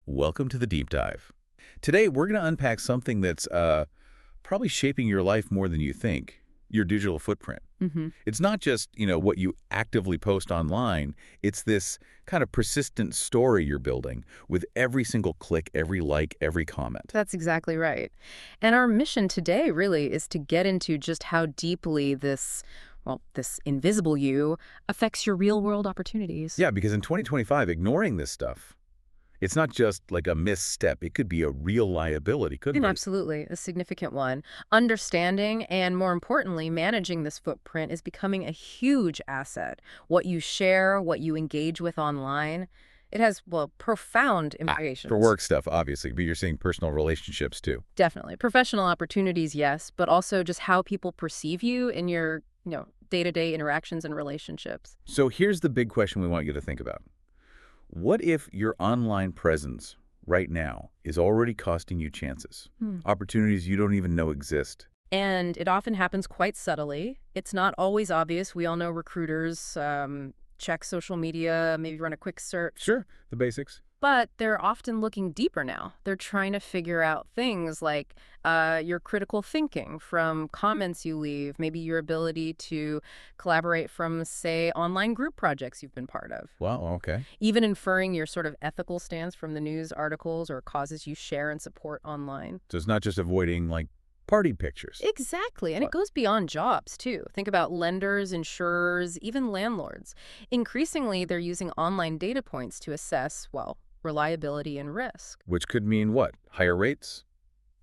Welcome to the deep dive. Today, we're going to unpack something that's probably shaping your life more than you think, your digital footprint. Hmm. It's not just, what you actively post online. It's this kind of persistent story you're building with every single click, every like, every comment. That's exactly right. And our mission today really is to get into just how deeply this invisible you affects your real world opportunities. Yeah, because in 2025, ignoring this stuff, it's not just like a misstep. It could be a real liability, couldn't And it? absolutely, a significant one. Understanding and, more importantly, managing this footprint is becoming a huge asset. What you share, what you engage with online, it has, well, profound For implications. work stuff, obviously, but you're seeing personal relationships too. Definitely. Professional opportunities, yes, but also just how people perceive you in your, day-to-day interactions and relationships. So here's the big question we want you to think about. What if your online presence right now is already costing you chances, Hmm. opportunities you don't even know exist? And it often happens quite subtly. It's not always obvious. We all know recruiters check social media, maybe run a quick search. Sure, the basics. But they're often looking deeper now. They're trying to figure out things like your critical thinking from comments you leave, maybe your ability to collaborate from, say, online group projects you've been part of. Wow, okay. Even inferring your sort of ethical stance from the news articles or causes you share and support online. So it's not just avoiding like party pictures. Exactly. And it What? goes beyond jobs, too. Think about lenders, insurers, even landlords. Increasingly, they're using online data points to assess, well, reliability and risk. Which could mean what? Higher rates?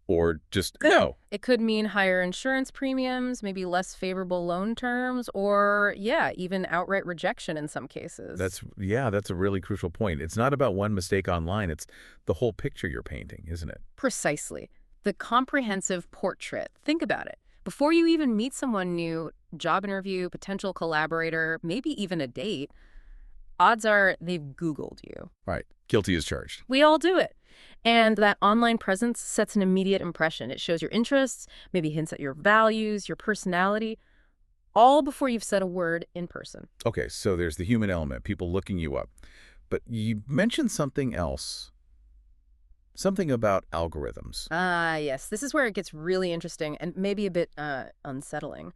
Or just no? It could mean higher insurance premiums, maybe less favorable loan terms, or, yeah, even outright rejection in some cases. That's a really crucial point. It's not about one mistake online. It's the whole picture you're painting, isn't it? Precisely. The comprehensive portrait. Think about it. Before you even meet someone new, job interview, potential collaborator, maybe even a date, odds are they've Googled you. Right. Guilty as charged. We all do it. And that online presence sets an immediate impression. It shows your interests, maybe hints at your values, your personality, all before you've said a word in person. Okay, so there's the human element, people looking you up. But you mentioned something else. Something about algorithms. Ah, yes. This is where it gets really interesting and maybe a bit unsettling.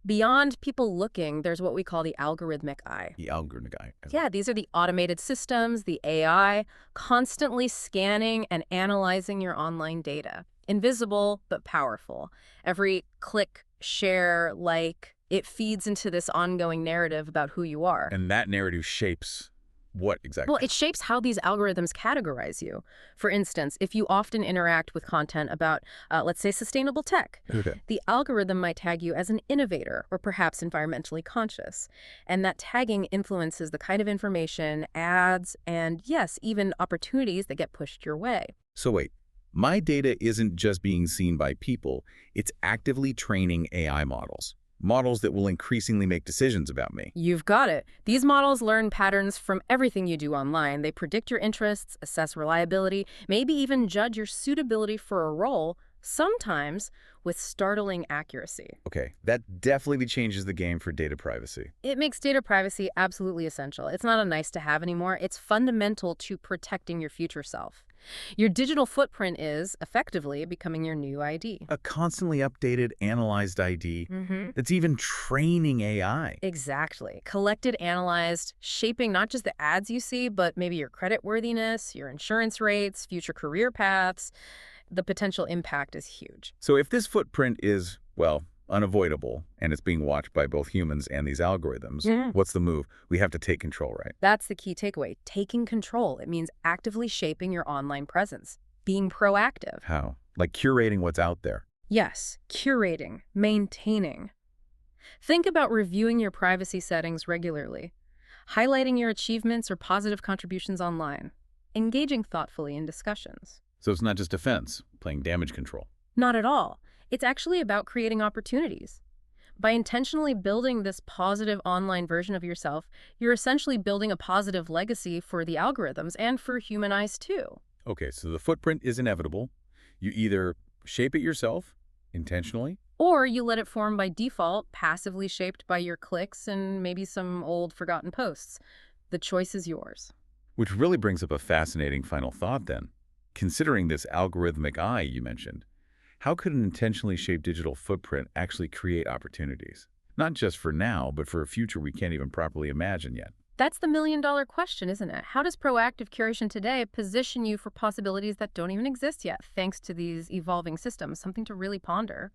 Beyond people looking, there's what we call the algorithmic eye. The algorithm guy. Yeah, these are the automated systems, the AI, constantly scanning and analyzing your online data. Invisible, but powerful. Every click, share, like, it feeds into this ongoing narrative about who you are. And that narrative shapes what Well, exactly? it shapes how these algorithms categorize you. For instance, if you often interact with content about, let's say, sustainable tech, Okay. the algorithm might tag you as an innovator or perhaps environmentally conscious. And that tagging influences the kind of information, ads, and yes, even opportunities that get pushed your way. So wait, my data isn't just being seen by people, it's actively training AI models. Models that will increasingly make decisions about me. You've got it. These models learn patterns from everything you do online. They predict your interests, assess reliability, maybe even judge your suitability for a role, sometimes with startling accuracy. Okay, that definitely changes the game for data privacy. It makes data privacy absolutely essential. It's not a nice to have anymore. It's fundamental to protecting your future self. Your digital footprint is, effectively, becoming your new ID. A constantly updated, analyzed ID Mm-hmm. that's even training AI. Exactly. Collected, analyzed, shaping not just the ads you see, but maybe your credit worthiness, your insurance rates, future career paths. The potential impact is huge. So if this footprint is, well, unavoidable, and it's being watched by both humans and these algorithms, Yeah. what's the move? We have to take control, right? That's the key takeaway. Taking control. It means actively shaping your online presence, being proactive. How? Like curating what's out there. Yes, curating, maintaining. Think about reviewing your privacy settings regularly, highlighting your achievements or positive contributions online, engaging thoughtfully in discussions. So it's not just defense, playing damage control. Not at all. It's actually about creating opportunities. By intentionally building this positive online version of yourself, you're essentially building a positive legacy for the algorithms and for human eyes too. Okay, so the footprint is inevitable. You either shape it yourself, intentionally. Or you let it form by default, passively shaped by your clicks and maybe some old forgotten posts. The choice is yours. Which really brings up a fascinating final thought then. Considering this algorithmic eye you mentioned, how could an intentionally shaped digital footprint actually create opportunities? Not just for now, but for a future we can't even properly imagine yet. That's the million-dollar question, isn't it? How does proactive curation today position you for possibilities that don't even exist yet, thanks to these evolving systems? Something to really ponder.